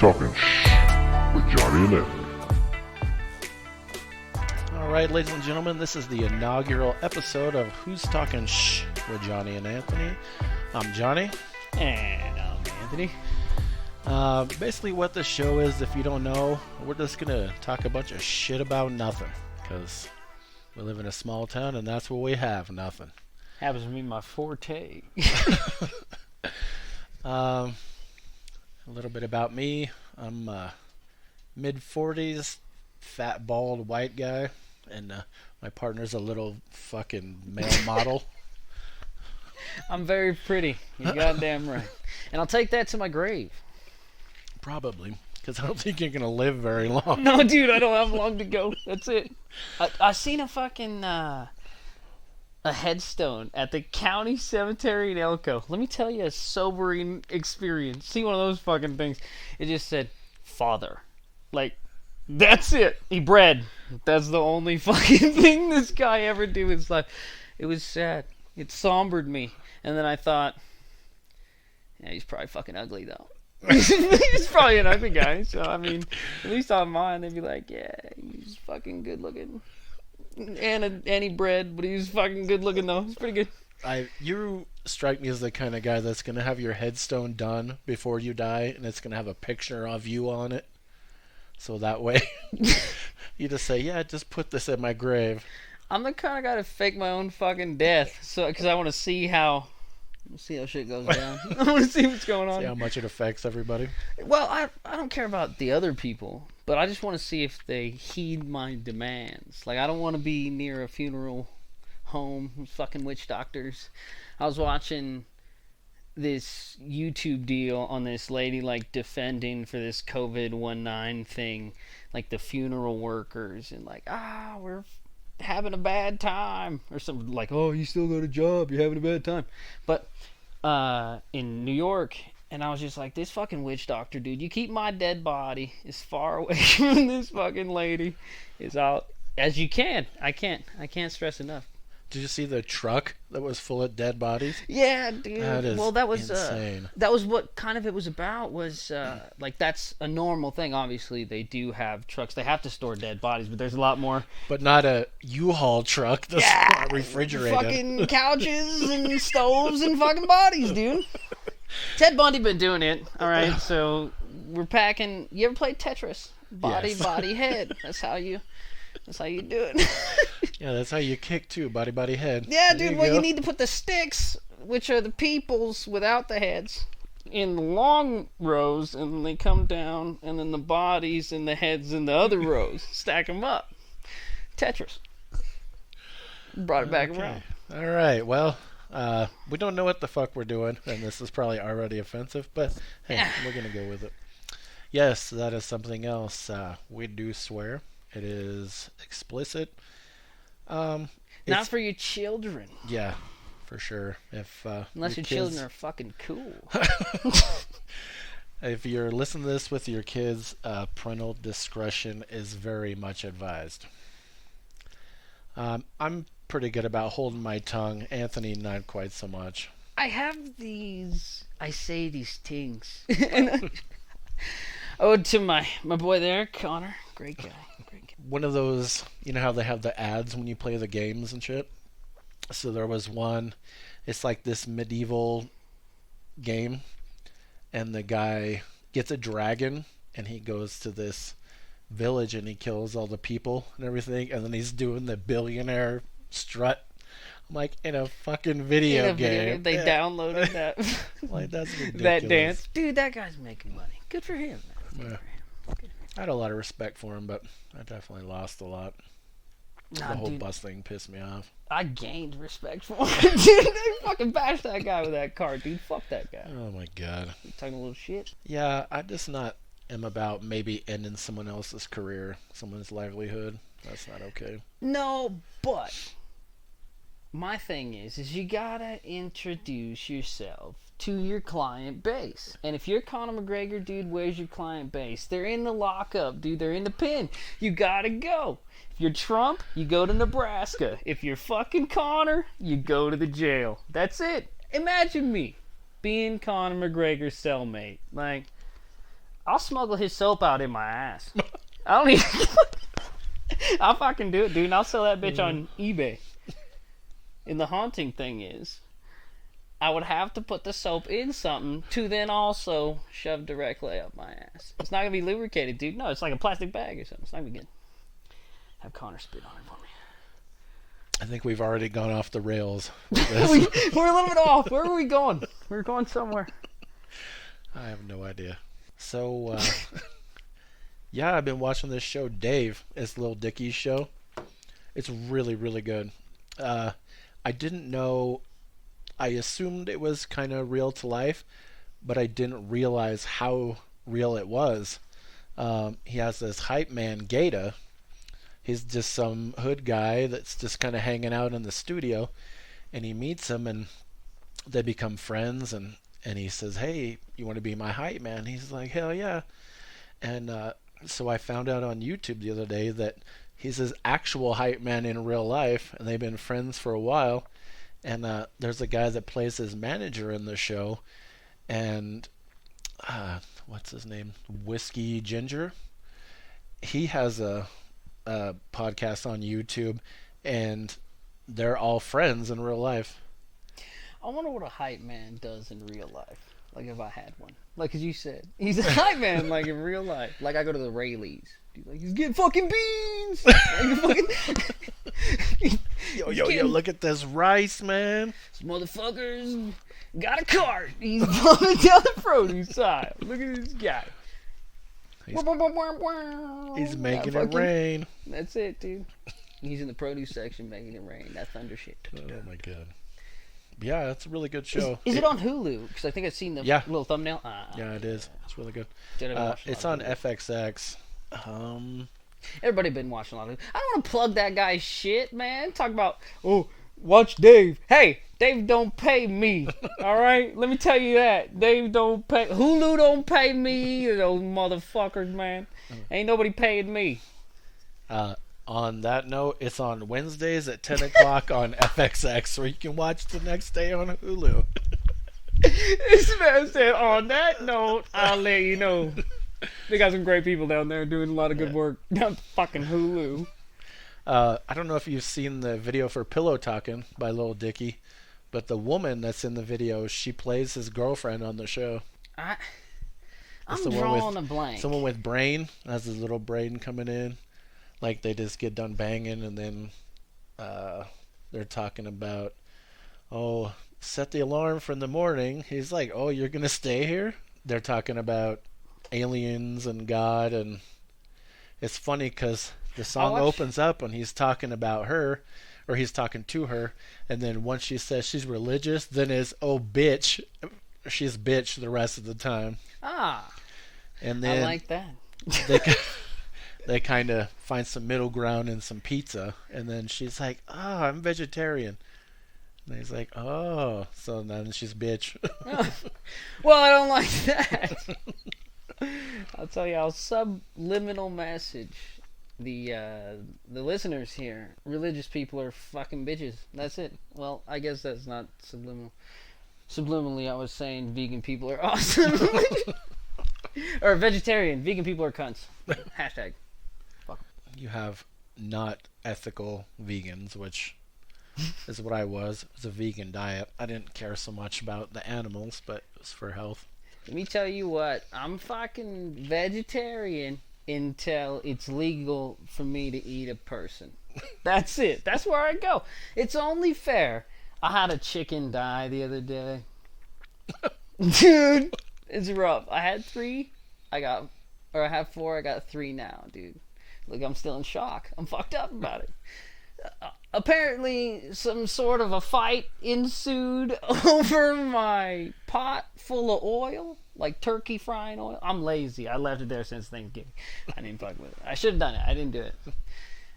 Talking Shh with Johnny and Anthony. Alright, ladies and gentlemen, this is the inaugural episode of Who's Talking Shh with Johnny and Anthony. I'm Johnny. And I'm Anthony. Basically what the show is, if you don't know, we're just going to talk a bunch of shit about nothing. Because we live in a small town and that's what we have, nothing. Happens to be my forte. A little bit about me. I'm mid-40s, fat, bald, white guy. And my partner's a little fucking male model. I'm very pretty. You're goddamn right. And I'll take that to my grave. Probably. Because I don't think you're going to live very long. No, dude, I don't have long to go. That's it. I seen a fucking... a headstone at the county cemetery in Elko. Let me tell you a sobering experience. See one of those fucking things. It just said, Father. Like, that's it. He bred. That's the only fucking thing this guy ever did in his life. It was sad. It sombered me. And then I thought, yeah, he's probably fucking ugly, though. He's probably an ugly guy. So, I mean, at least on mine, they'd be like, yeah, he's fucking good looking. And he bred, but he's fucking good looking though. He's pretty good. You strike me as the kind of guy that's going to have your headstone done before you die, and it's going to have a picture of you on it. So that way, you just say, yeah, just put this in my grave. I'm the kind of guy to fake my own fucking death, because I want to see how shit goes down. I want to see what's going on. See how much it affects everybody. Well, I don't care about the other people, but I just want to see if they heed my demands. Like, I don't want to be near a funeral home with fucking witch doctors. I was watching this YouTube deal on this lady, like, defending for this COVID-19 thing, like, the funeral workers, and like, we're having a bad time, or something like, oh, you still got a job, you're having a bad time. But in New York, and I was just like, this fucking witch doctor, dude, you keep my dead body as far away from this fucking lady as you can. I can't stress enough. Did you see the truck that was full of dead bodies? Yeah, dude. That was insane. That was what kind of it was about. Was like, that's a normal thing. Obviously, they do have trucks. They have to store dead bodies, but there's a lot more. But not a U-Haul truck that's refrigerated. Fucking couches and stoves and fucking bodies, dude. Ted Bundy been doing it. All right, so we're packing. You ever played Tetris? Body, head. That's how you do it. Yeah, that's how you kick too. Body, head. Yeah, dude. Well, you need to put the sticks, which are the peoples without the heads, in the long rows, and then they come down, and then the bodies and the heads in the other rows. Stack them up. Tetris. Brought it back around. All right. Well, we don't know what the fuck we're doing, and this is probably already offensive, but hey, we're gonna go with it. Yes, that is something else. We do swear. It is explicit. Not for your children. Yeah, for sure. Unless your children are fucking cool. If you're listening to this with your kids, parental discretion is very much advised. I'm pretty good about holding my tongue. Anthony, not quite so much. I say these things. To my boy there, Connor. Great guy. One of those, you know how they have the ads when you play the games and shit? So there was one, it's like this medieval game, and the guy gets a dragon, and he goes to this village, and he kills all the people and everything, and then he's doing the billionaire strut. I'm like, in a fucking video game. They downloaded that. Like, that's ridiculous. That dance. Dude, that guy's making money. Good for him, man. Yeah. I had a lot of respect for him, but I definitely lost a lot. The whole bus thing pissed me off. I gained respect for him. Dude, they fucking bashed that guy with that car, dude. Fuck that guy. Oh my god. You talking a little shit? Yeah, I just not am about maybe ending someone else's career, someone's livelihood. That's not okay. No, but my thing is you gotta introduce yourself to your client base. And if you're Conor McGregor, dude, where's your client base? They're in the lockup, dude. They're in the pen. You gotta go. If you're Trump, you go to Nebraska. If you're fucking Conor, you go to the jail. That's it. Imagine me being Conor McGregor's cellmate. Like, I'll smuggle his soap out in my ass. I don't even. I'll fucking do it, dude. And I'll sell that bitch on eBay. And the haunting thing is, I would have to put the soap in something to then also shove directly up my ass. It's not gonna be lubricated, dude. No, it's like a plastic bag or something. It's not gonna be good. Have Connor spit on it for me. I think we've already gone off the rails. We're a little bit off. Where were we going? We were going somewhere. I have no idea. So, yeah, I've been watching this show, Dave. It's Lil Dicky's show. It's really, really good. I didn't know. I assumed it was kind of real to life, but I didn't realize how real it was. He has this hype man, Gata. He's just some hood guy that's just kind of hanging out in the studio, and he meets him, and they become friends, and he says, hey, you want to be my hype man? He's like, hell yeah. And so I found out on YouTube the other day that he's his actual hype man in real life, and they've been friends for a while. And there's a guy that plays his manager in the show, and what's his name? Whiskey Ginger. He has a podcast on YouTube, and they're all friends in real life. I wonder what a hype man does in real life. Like if I had one. Like, as you said, he's a hype man, like in real life. Like I go to the Rayleighs. Dude, like, he's getting fucking beans! Like, fucking... Yo, look at this rice, man. This motherfucker's got a cart. He's bumming down the produce aisle. Look at this guy. He's making it rain. That's it, dude. He's in the produce section making it rain. That thunder shit. Oh my god. Yeah, that's a really good show. Is it on Hulu? Because I think I've seen the little thumbnail. Yeah, it is. It's really good. It's on Hulu. FXX. Everybody been watching a lot of it. I don't want to plug that guy's shit, man. Talk about, watch Dave. Hey, Dave don't pay me. All right? Let me tell you that. Dave don't pay. Hulu don't pay me. Those motherfuckers, man. Ain't nobody paying me. On that note, it's on Wednesdays at 10 o'clock on FXX, where you can watch the next day on Hulu. This man said, on that note, I'll let you know. They got some great people down there doing a lot of good work down fucking Hulu. I don't know if you've seen the video for Pillow Talking by Lil Dicky, but the woman that's in the video, she plays his girlfriend on the show. I'm drawing a blank. Someone with brain, has his little brain coming in. Like they just get done banging, and then they're talking about, set the alarm for in the morning. He's like, you're going to stay here? They're talking about aliens and God, and it's funny because the song opens up and he's talking about her, or he's talking to her, and then once she says she's religious, then it's bitch, she's bitch the rest of the time. And then I like that. they kind of find some middle ground and some pizza, and then she's like, I'm vegetarian. And he's like, so then she's bitch. Well, I don't like that. I'll tell you, I'll subliminal message the listeners here. Religious people are fucking bitches. That's it. Well, I guess that's not subliminal. Subliminally, I was saying vegan people are awesome. Or vegetarian. Vegan people are cunts. Hashtag. Fuck. You have not ethical vegans, which is what I was. It was a vegan diet. I didn't care so much about the animals, but it was for health. Let me tell you what, I'm fucking vegetarian until it's legal for me to eat a person. That's it. That's where I go. It's only fair. I had a chicken die the other day. Dude, it's rough. I had 3. I have 4. I got 3 now, dude. Look, I'm still in shock. I'm fucked up about it. Apparently, some sort of a fight ensued over my pot full of oil, like turkey frying oil. I'm lazy. I left it there since Thanksgiving. I didn't fuck with it. I should have done it. I didn't do it.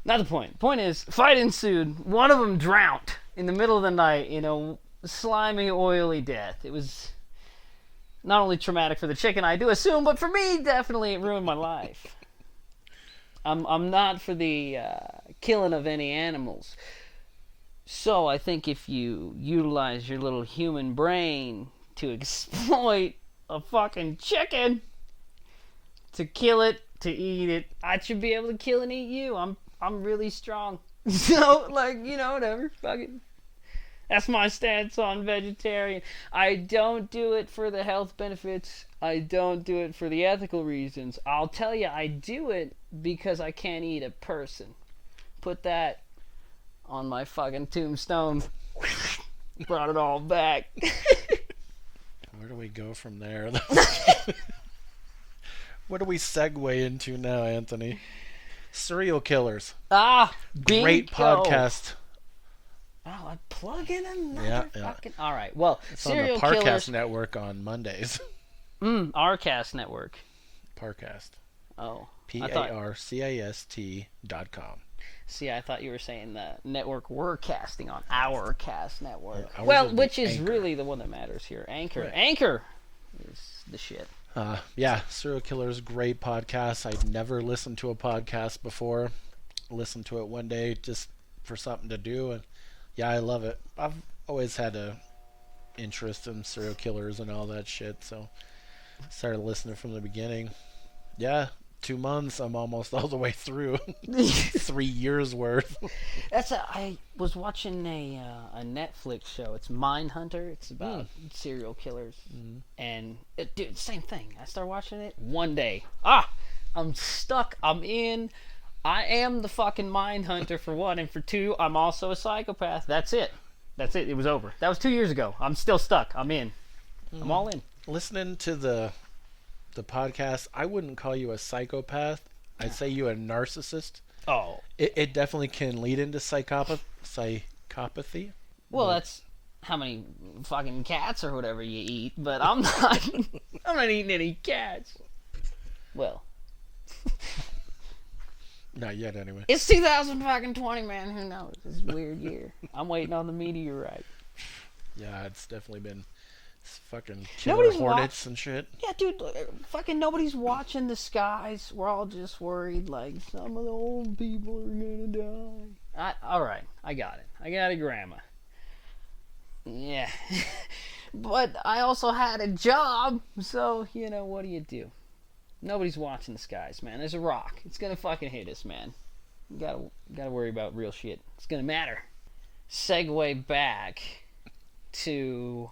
Not the point. Point is, fight ensued. One of them drowned in the middle of the night in a slimy, oily death. It was not only traumatic for the chicken, I do assume, but for me, definitely it ruined my life. I'm not for the killing of any animals. So I think if you utilize your little human brain to exploit a fucking chicken, to kill it, to eat it. I should be able to kill and eat you. I'm really strong. So, like, whatever. Fuck it. That's my stance on vegetarian. I don't do it for the health benefits. I don't do it for the ethical reasons. I'll tell you, I do it because I can't eat a person. Put that on my fucking tombstone. Brought it all back. Where do we go from there? What do we segue into now, Anthony? Serial killers. Great podcast. Oh, I plug in another Yeah. fucking... All right, well, It's serial on the Parcast killers... Network on Mondays. Rcast Network. Parcast. Oh. PARCAST.com. See, I thought you were saying the network we're casting on. Our cast network. Yeah, well, would be which is Anchor. really the one that matters here. Anchor. Right. Anchor is the shit. Yeah, Serial Killers, great podcast. I'd never listened to a podcast before. Listened to it one day just for something to do, and yeah, I love it. I've always had a interest in serial killers and all that shit, so started listening from the beginning. Yeah, 2 months, I'm almost all the way through. 3 years worth. I was watching a Netflix show. It's Mindhunter. It's about serial killers. And, dude, same thing. I started watching it one day. I'm stuck. I'm in. I am the fucking Mindhunter, for one. And for two, I'm also a psychopath. That's it. It was over. That was 2 years ago. I'm still stuck. I'm in. I'm all in. Listening to the podcast, I wouldn't call you a psychopath. I'd say you a narcissist. Oh. It definitely can lead into psychopathy. Well, that's how many fucking cats or whatever you eat, but I'm not eating any cats. Well. Not yet, anyway. It's 2020, man. Who knows? It's a weird year. I'm waiting on the meteorite. Yeah, it's definitely been fucking killer Nobody's hornets and shit. Yeah, dude, fucking nobody's watching the skies. We're all just worried, like, some of the old people are gonna die. Alright, I got it. I got it, Grandma. Yeah. But I also had a job, so, what do you do? Nobody's watching the skies, man. There's a rock. It's gonna fucking hit us, man. You gotta worry about real shit. It's gonna matter. Segue back to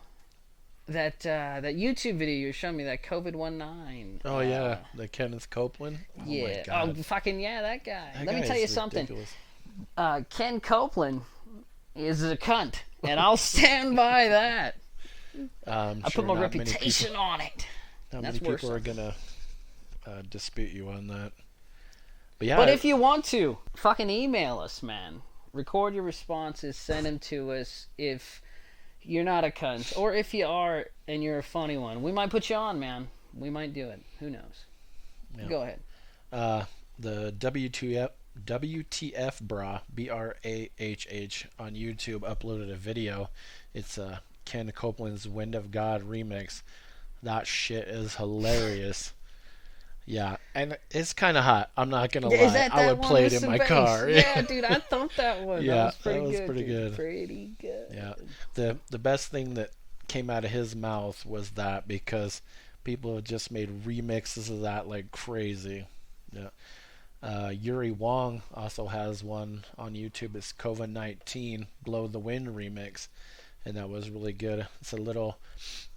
that YouTube video you were showing me, that COVID-19. Oh yeah, the Kenneth Copeland. Oh Yeah. my God. Oh, fucking yeah, that guy. That Let me guy tell you is something. ridiculous. Ken Copeland is a cunt, and I'll stand by that. I put my reputation on it. Not That's many worse. people are gonna dispute you on that. But yeah, But if you want to, fucking email us, man. Record your responses, send them to us. If you're not a cunt, or if you are and you're a funny one, we might put you on, man. We might do it. Who knows? Yeah. Go ahead. The WTF Brah, BRAHH, on YouTube uploaded a video. It's Ken Copeland's Wind of God remix. That shit is hilarious. Yeah, and it's kind of hot. I'm not gonna Is lie. that I that would one play with it in some my bass? car. Yeah, dude, I thumped that one. Yeah, that was pretty that was good. pretty dude. good. Pretty good. Yeah, the best thing that came out of his mouth was that, because people have just made remixes of that like crazy. Yeah. Yuri Wong also has one on YouTube. It's COVID-19 Blow the Wind remix, and that was really good. It's a little,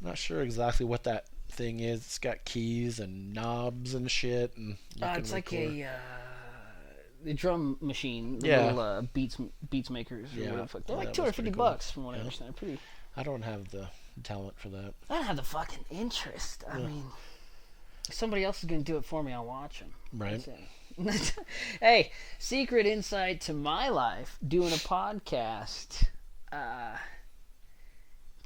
I'm not sure exactly what that thing is. It's got keys and knobs and shit, and It's like a drum machine. The Yeah. little beats makers. Or Yeah. whatever the fuck. They're Yeah, like that was $250 pretty cool. from what I understand. Pretty. I don't have the talent for that. I don't have the fucking interest. I mean, if somebody else is gonna do it for me, I'll watch them. Right. Hey, secret insight to my life: doing a podcast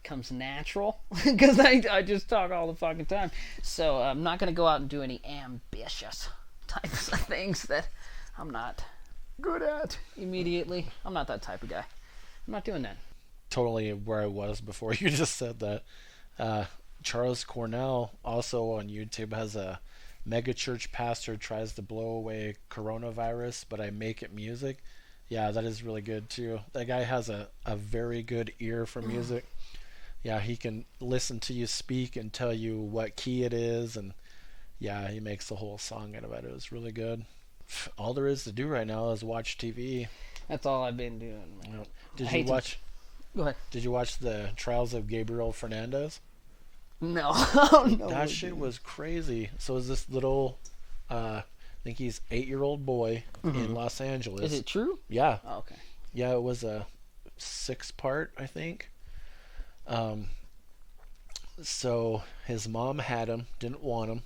comes natural because I just talk all the fucking time. So I'm not gonna go out and do any ambitious types of things that I'm not good at immediately. I'm not that type of guy. I'm not doing that. Totally where I was before you just said that. Charles Cornell, also on YouTube, has a megachurch pastor tries to blow away coronavirus, but I make it music. Yeah, that is really good too. That guy has a very good ear for music. Yeah, he can listen to you speak and tell you what key it is, and Yeah, he makes the whole song out of it. It was really good. All there is to do right now is watch TV. That's all I've been doing, man. You know, I Did you hate to- watch? Go ahead. Did you watch the Trials of Gabriel Fernandez? No. No. That shit was crazy. So is this little, I think he's 8-year-old boy in Los Angeles. Is it true? Yeah, Oh, okay. yeah. It was a 6-part, I think. So his mom had him, didn't want him,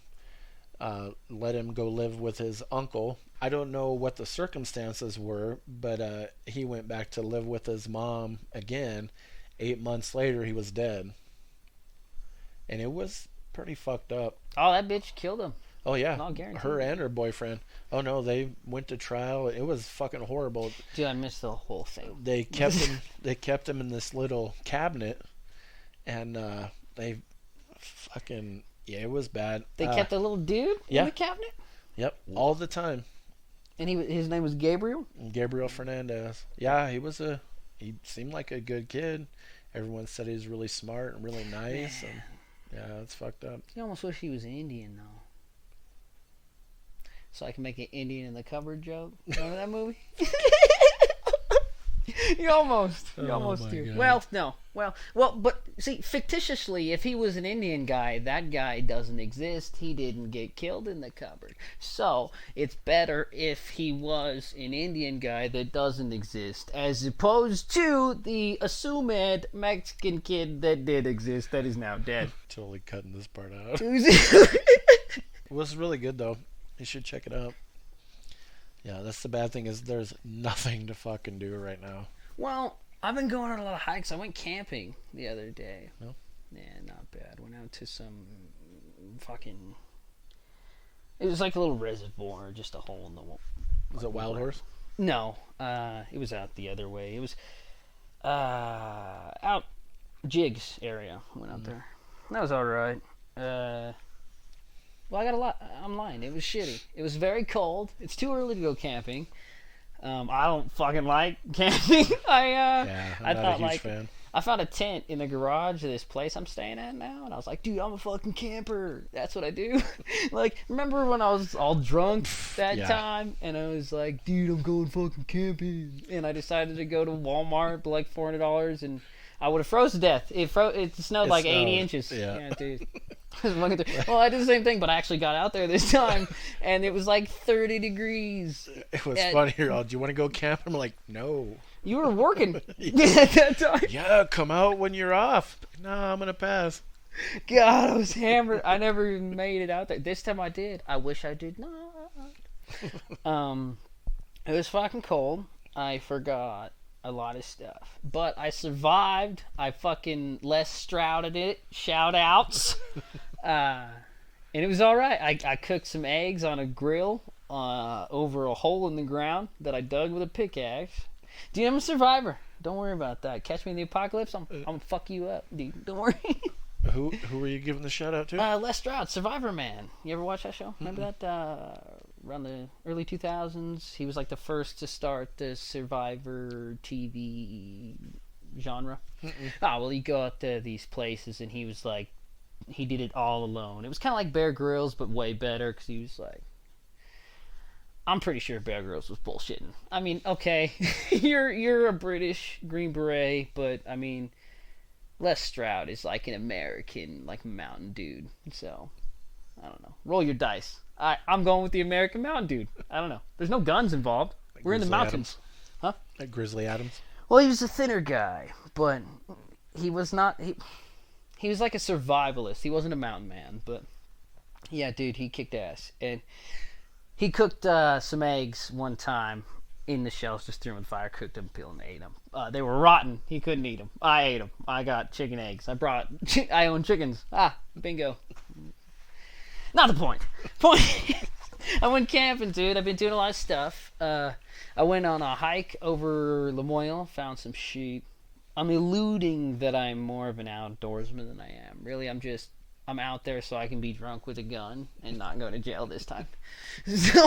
let him go live with his uncle. I don't know what the circumstances were, but he went back to live with his mom again. 8 months later, he was dead. And it was pretty fucked up. Oh, that bitch killed him. Oh, yeah. Not guaranteed. Her and her boyfriend. Oh, no, they went to trial. It was fucking horrible. Dude, I missed the whole thing. They kept him. They kept him in this little cabinet, and they fucking it was bad. They kept the little dude yeah. in the cabinet? Yep, all the time. And his name was Gabriel? Gabriel Fernandez. Yeah, he seemed like a good kid. Everyone said he was really smart and really nice. And yeah, it's fucked up. You almost wish he was Indian, though. So I can make an Indian in the cupboard joke. Remember that movie? You almost my do. God. Well, no. Well, but see, fictitiously, if he was an Indian guy, that guy doesn't exist. He didn't get killed in the cupboard. So it's better if he was an Indian guy that doesn't exist, as opposed to the assumed Mexican kid that did exist that is now dead. Totally cutting this part out. It was really good though. You should check it out. Yeah, that's the bad thing is there's nothing to fucking do right now. Well, I've been going on a lot of hikes. I went camping the other day. No? Yeah, not bad. Went out to some fucking... It was like a little reservoir, just a hole in the wall. Was it Wild Horse? No, it was out the other way. It was out Jigs area. Went out there. That was alright. Well, I got a lot. I'm lying. It was shitty. It was very cold. It's too early to go camping. I don't fucking like camping. I'm I not thought, a huge like, fan. I found a tent in the garage of this place I'm staying at now, and I was like, dude, I'm a fucking camper. That's what I do. Like, remember when I was all drunk that Yeah. time, and I was like, dude, I'm going fucking camping, and I decided to go to Walmart for like $400, and I would have froze to death. It snowed like 80 snowed. inches. Yeah. Dude. Well, I did the same thing, but I actually got out there this time, and it was like 30 degrees. It was And- funny. Oh, do you want to go camp? I'm like, no. You were working at that time. Yeah, come out when you're off. No, I'm gonna pass. God, I was hammered. I never even made it out there. This time I did. I wish I did not. It was fucking cold. I forgot a lot of stuff, but I survived. I fucking Les Strouded it. Shout outs. And it was all right. I cooked some eggs on a grill over a hole in the ground that I dug with a pickaxe. Dude, I'm a survivor. Don't worry about that. Catch me in the apocalypse. I'm gonna fuck you up, dude. Don't worry. Who were you giving the shout out to? Les Stroud, Survivor Man. You ever watch that show? Remember that? Around the early 2000s, he was like the first to start the Survivor TV genre. Well, he'd go out to these places, and he was like, he did it all alone. It was kind of like Bear Grylls, but way better, because he was like, I'm pretty sure Bear Grylls was bullshitting. I mean, okay, you're a British Green Beret, but I mean, Les Stroud is like an American, like mountain dude. So, I don't know. Roll your dice. I'm going with the American mountain dude. I don't know. There's no guns involved. Like We're in the Grizzly mountains. Huh? Like Grizzly Adams. Well, he was a thinner guy, but he was not. He was like a survivalist. He wasn't a mountain man, but yeah, dude, he kicked ass. And he cooked some eggs one time in the shells, just threw them in the fire, cooked them, peeled them, ate them. They were rotten. He couldn't eat them. I ate them. I got chicken eggs. I own chickens. Bingo. Not the point. I went camping, dude. I've been doing a lot of stuff. I went on a hike over Lemoyle, found some sheep. I'm alluding that I'm more of an outdoorsman than I am. Really, I'm out there so I can be drunk with a gun and not go to jail this time. So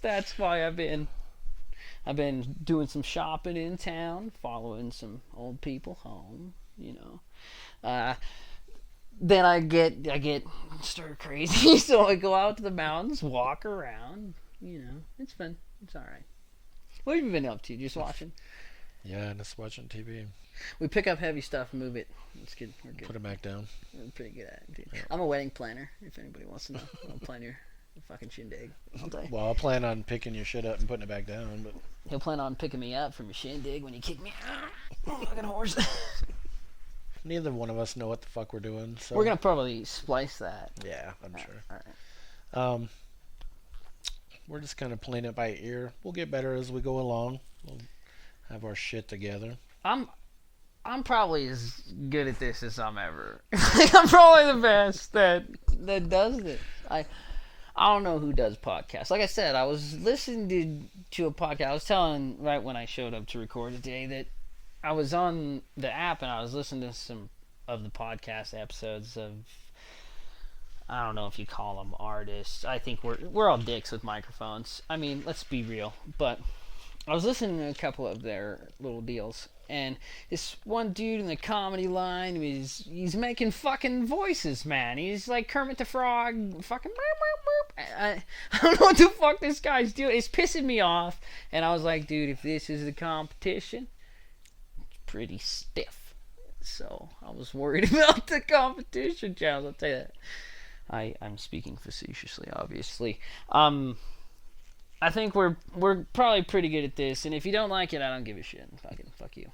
that's why I've been doing some shopping in town, following some old people home, you know. then I get stir crazy. So I go out to the mountains, walk around. It's fun. It's all right. What have you been up to? Just watching? Yeah, just watching TV. We pick up heavy stuff and move it. It's good. We're good. Put it back down. We're pretty good at it, dude. Yeah. I'm a wedding planner, if anybody wants to know. I'll plan your fucking shindig all day. Well, I'll plan on picking your shit up and putting it back down, but He'll plan on picking me up from your shindig when you kick me out. Fucking horse. neither one of us know what the fuck we're doing. So We're going to probably splice that. yeah, I'm sure. All right. We're just kind of playing it by ear. We'll get better as we go along. We'll have our shit together. I'm probably as good at this as I'm ever. I'm probably the best that does this. I don't know who does podcasts. Like I said, I was listening to a podcast. I was telling right when I showed up to record today that I was on the app and I was listening to some of the podcast episodes of, I don't know if you call them artists. I think we're all dicks with microphones. I mean, let's be real. But I was listening to a couple of their little deals, and this one dude in the comedy line, he's making fucking voices, man. He's like Kermit the Frog, fucking I don't know what the fuck this guy's doing. It's pissing me off. And I was like, dude, if this is the competition, it's pretty stiff. So I was worried about the competition, Charles. I'll tell you that. I'm speaking facetiously, obviously. I think we're probably pretty good at this, and if you don't like it, I don't give a shit. Fuck you.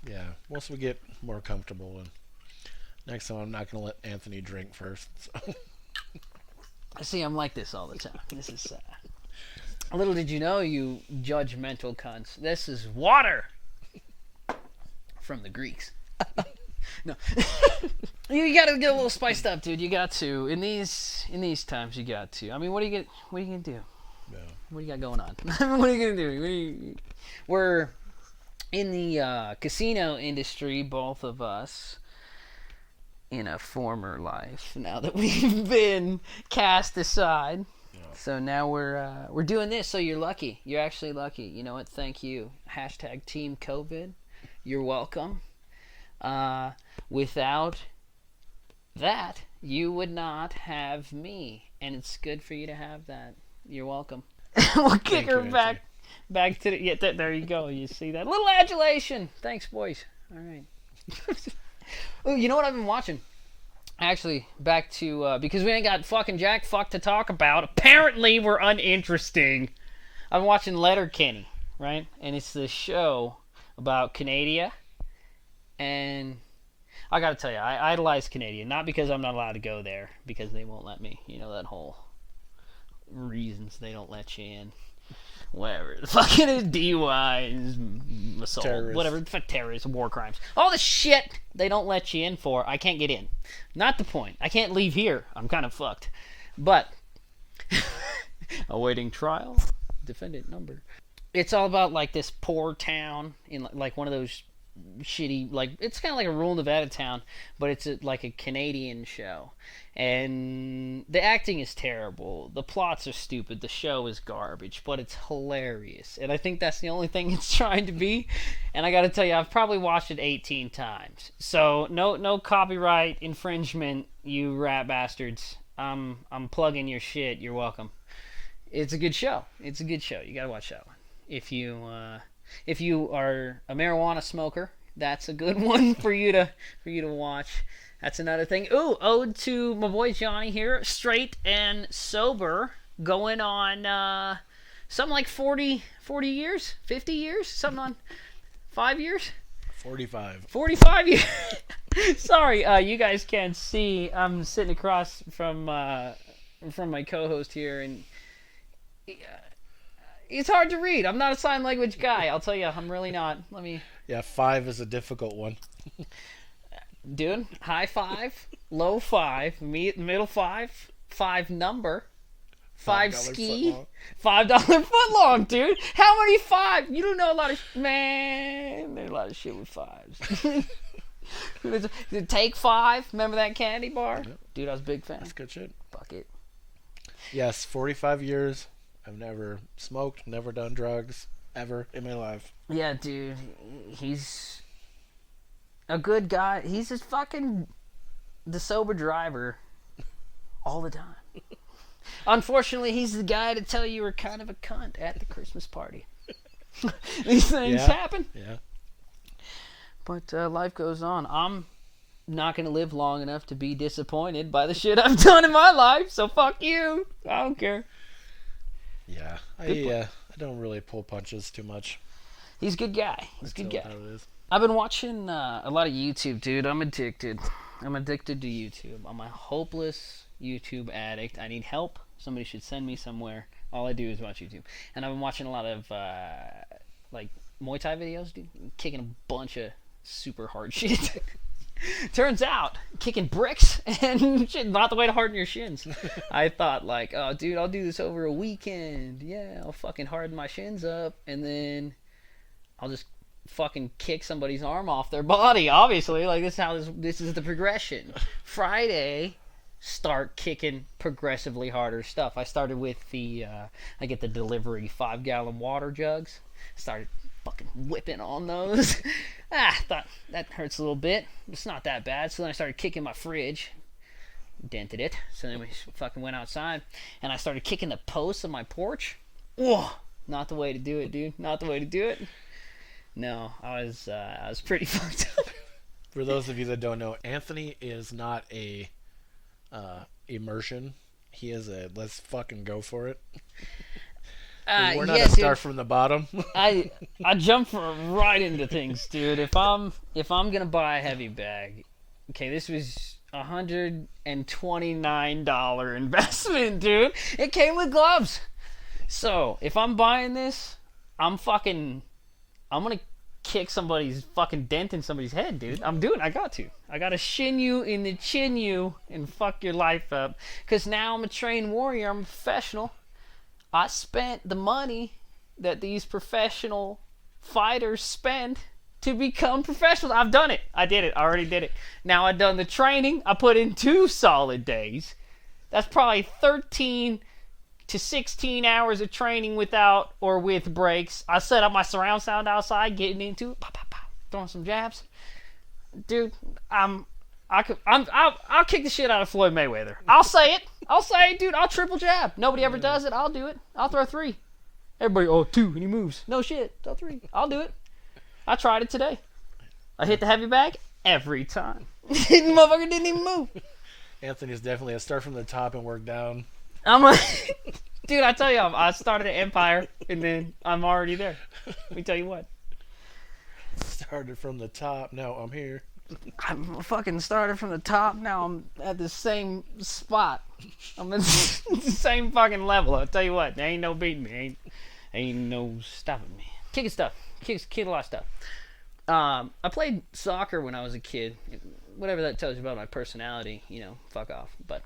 Yeah, once we get more comfortable, and next time I'm not gonna let Anthony drink first. So. See, I'm like this all the time. This is sad. Little did you know, you judgmental cunts. This is water from the Greeks. No. You gotta get a little spiced up, dude. You got to. In these times, you got to. I mean, what are you gonna do? Yeah. What do you got going on? What are you gonna do? We're in the casino industry, both of us, in a former life. Now that we've been cast aside, Yeah. so now we're doing this. So you're lucky. You're actually lucky. You know what? Thank you. # Team COVID. You're welcome. Without that, you would not have me, and it's good for you to have that. You're welcome. We'll kick her back to the. Yeah, there you go. You see that little adulation. Thanks, boys. All right. Oh, you know what I've been watching? Actually, back to because we ain't got fucking jack fuck to talk about. Apparently, we're uninteresting. I'm watching Letterkenny, right? And it's the show about Canada. And I gotta tell you, I idolize Canadian. Not because I'm not allowed to go there, because they won't let me. You know, that whole reasons they don't let you in. Whatever. The fucking is DUIs, assault, Terrorists. whatever. Terrorism, war crimes. All the shit they don't let you in for, I can't get in. Not the point. I can't leave here. I'm kind of fucked. But, awaiting trial, defendant number. It's all about, like, this poor town in, like, one of those shitty, like, it's kind of like a rural Nevada town, but it's like a Canadian show, and the acting is terrible, the plots are stupid, the show is garbage, but it's hilarious, and I think that's the only thing it's trying to be. And I gotta tell you, I've probably watched it 18 times, so no copyright infringement, you rat bastards. I'm plugging your shit. You're welcome. It's a good show. You gotta watch that one if you are a marijuana smoker. That's a good one for you to watch. That's another thing. Ooh, ode to my boy Johnny here, straight and sober, going on something like 40 years, 50 years, something on 5 years. 45 years. Sorry, you guys can't see. I'm sitting across from my co-host here, and it's hard to read. I'm not a sign language guy. I'll tell you, I'm really not. Yeah, 5 is a difficult one. Dude, high 5, low 5, middle 5, 5 number, 5 ski, $5 foot long, dude. How many 5? You don't know a lot of man. There's a lot of shit with 5s. Take 5. Remember that candy bar? Yep. Dude, I was a big fan. That's good shit. Fuck it. Yes, 45 years. I've never smoked, never done drugs, ever in my life. Yeah, dude, he's... a good guy. He's just fucking the sober driver all the time. Unfortunately, he's the guy to tell you were kind of a cunt at the Christmas party. These things happen. Yeah. But life goes on. I'm not going to live long enough to be disappointed by the shit I've done in my life, so fuck you. I don't care. Yeah. I don't really pull punches too much. He's a good guy. He's a good guy. How it is. I've been watching a lot of YouTube, dude. I'm addicted. I'm addicted to YouTube. I'm a hopeless YouTube addict. I need help. Somebody should send me somewhere. All I do is watch YouTube. And I've been watching a lot of like Muay Thai videos, dude. Kicking a bunch of super hard shit. Turns out, kicking bricks and shit, not the way to harden your shins. I thought like, oh dude, I'll do this over a weekend. Yeah, I'll fucking harden my shins up and then I'll just fucking kick somebody's arm off their body. Obviously, like this is the progression. Friday, start kicking progressively harder stuff. I started with I get the delivery 5-gallon water jugs. Started fucking whipping on those. Thought that hurts a little bit. It's not that bad. So then I started kicking my fridge. Dented it. So then we fucking went outside and I started kicking the posts of my porch. Whoa! Not the way to do it, dude. Not the way to do it. No, I was pretty fucked up. For those of you that don't know, Anthony is not a immersion. He is a let's fucking go for it. We're not a start from the bottom. I jump right into things, dude. If I'm gonna buy a heavy bag, okay, this was $129 investment, dude. It came with gloves. So if I'm buying this, I'm gonna kick somebody's fucking dent in somebody's head, dude. I gotta shin you in the chin you and fuck your life up. Cause now I'm a trained warrior. I'm a professional. I spent the money that these professional fighters spend to become professionals. I've done it. I did it. I already did it. Now I've done the training. I put in 2 solid days. That's probably 13 to 16 hours of training without or with breaks. I set up my surround sound outside, getting into it, pop, pop, pop, throwing some jabs. Dude, I'll kick the shit out of Floyd Mayweather. I'll say it, dude. I'll triple jab. Nobody ever does it. I'll do it. I'll throw 3. Everybody, 2, and he moves. No shit. Throw 3. I'll do it. I tried it today. I hit the heavy bag every time. Motherfucker didn't even move. Anthony's definitely a start from the top and work down. I'm like, dude, I tell you, I started an empire, and then I'm already there. Let me tell you what. Started from the top, now I'm here. I'm fucking started from the top, now I'm at the same spot. I'm at the same fucking level. I'll tell you what, there ain't no beating me. Ain't no stopping me. Kicking stuff. Kick a lot of stuff. I played soccer when I was a kid. Whatever that tells you about my personality, fuck off. But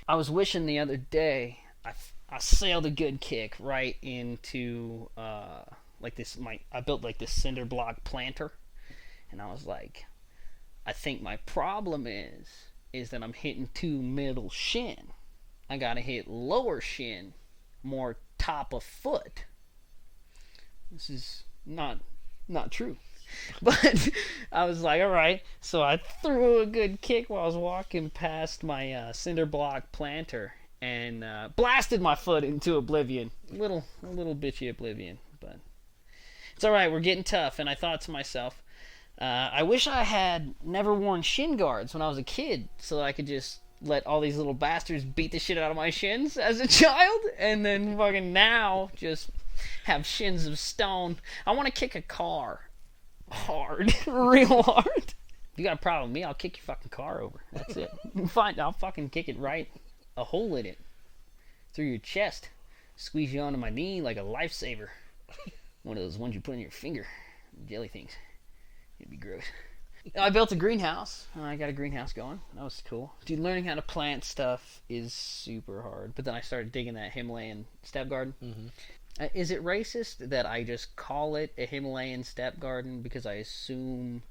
I was wishing the other day I sailed a good kick right into I built like this cinder block planter, and I was like, I think my problem is that I'm hitting too middle shin. I gotta hit lower shin, more top of foot. This is not true. But I was like, all right. So I threw a good kick while I was walking past my cinder block planter and blasted my foot into oblivion. A little bitchy oblivion, but it's all right. We're getting tough. And I thought to myself, I wish I had never worn shin guards when I was a kid, so that I could just let all these little bastards beat the shit out of my shins as a child, and then fucking now just have shins of stone. I want to kick a car hard, real hard. If you got a problem with me, I'll kick your fucking car over. That's it. Fine, I'll fucking kick it right, a hole in it, through your chest, squeeze you onto my knee like a lifesaver. One of those ones you put in your finger, jelly things. It'd be gross. I built a greenhouse. I got a greenhouse going. That was cool. Dude, learning how to plant stuff is super hard. But then I started digging that Himalayan step garden. Mm-hmm. Is it racist that I just call it a Himalayan step garden because I assume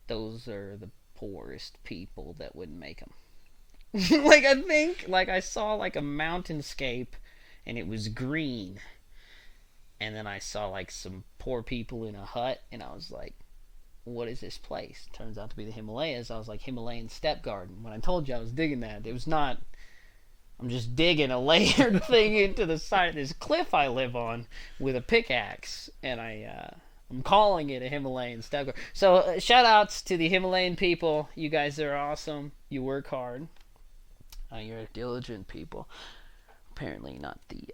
those are the poorest people that would make them? I think, I saw a mountainscape and it was green. And then I saw some poor people in a hut and I was like, what is this place? Turns out to be the Himalayas. I was like, Himalayan step garden. When I told you I was digging that, it was not, I'm just digging a layered thing into the side of this cliff I live on with a pickaxe, and I'm calling it a Himalayan step garden. So shout outs to the Himalayan people. You guys are awesome. You work hard. You're diligent people. Apparently not the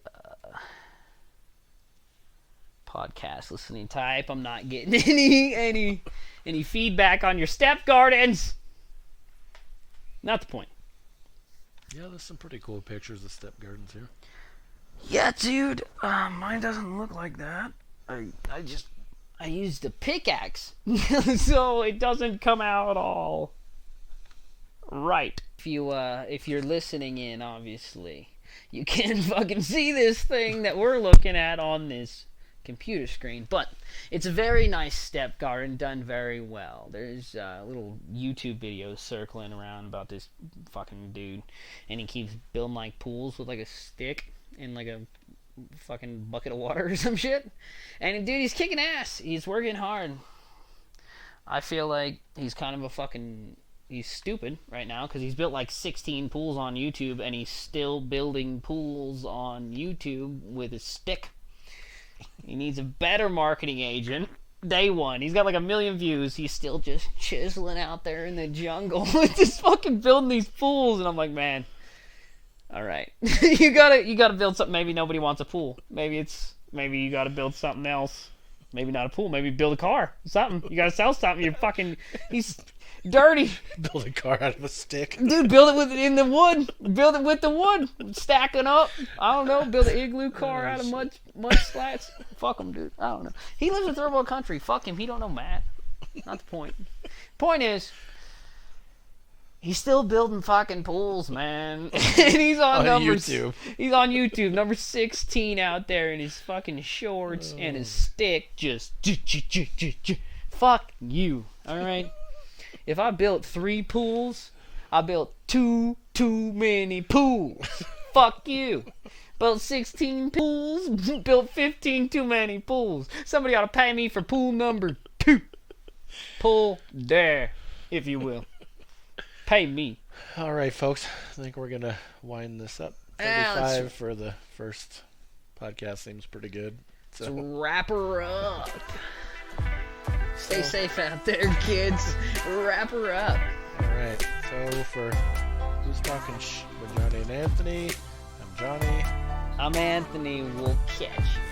podcast listening type. I'm not getting any feedback on your step gardens. Not the point. Yeah, there's some pretty cool pictures of step gardens here. Yeah, dude. Mine doesn't look like that. I used a pickaxe, so it doesn't come out all right. If you're listening in, obviously, you can fucking see this thing that we're looking at on this computer screen. But it's a very nice step garden, done very well. There's little YouTube videos circling around about this fucking dude, and he keeps building like pools with like a stick and like a fucking bucket of water or some shit. And dude, he's kicking ass. He's working hard. I feel like he's kind of a fucking... He's stupid right now because he's built like 16 pools on YouTube, and he's still building pools on YouTube with a stick. He needs a better marketing agent. Day one. He's got like 1 million views. He's still just chiseling out there in the jungle with just fucking building these pools. And I'm like, man, all right. you gotta build something. Maybe nobody wants a pool. Maybe you gotta build something else. Maybe not a pool. Maybe build a car. Something. You gotta sell something. He's dirty. Build a car out of a stick. Dude, build it in the wood. Build it with the wood. Stacking up. I don't know. Build an igloo car out of mud slats. Fuck him, dude. I don't know. He lives in third world country. Fuck him. He don't know math. Not the point. Point is, he's still building fucking pools, man. And he's on YouTube. He's on YouTube, number 16 out there in his fucking shorts and his stick. Just fuck you. All right. If I built 3 pools, I built too many pools. Fuck you. Built 16 pools, built 15 too many pools. Somebody ought to pay me for pool number 2. Pool there, if you will. Pay me. All right, folks. I think we're going to wind this up. 35 for the first podcast seems pretty good. So. Let's wrap her up. Stay safe out there, kids. Wrap her up. Alright, so for Who's Talking Shh with Johnny and Anthony, I'm Johnny. I'm Anthony. We'll catch you.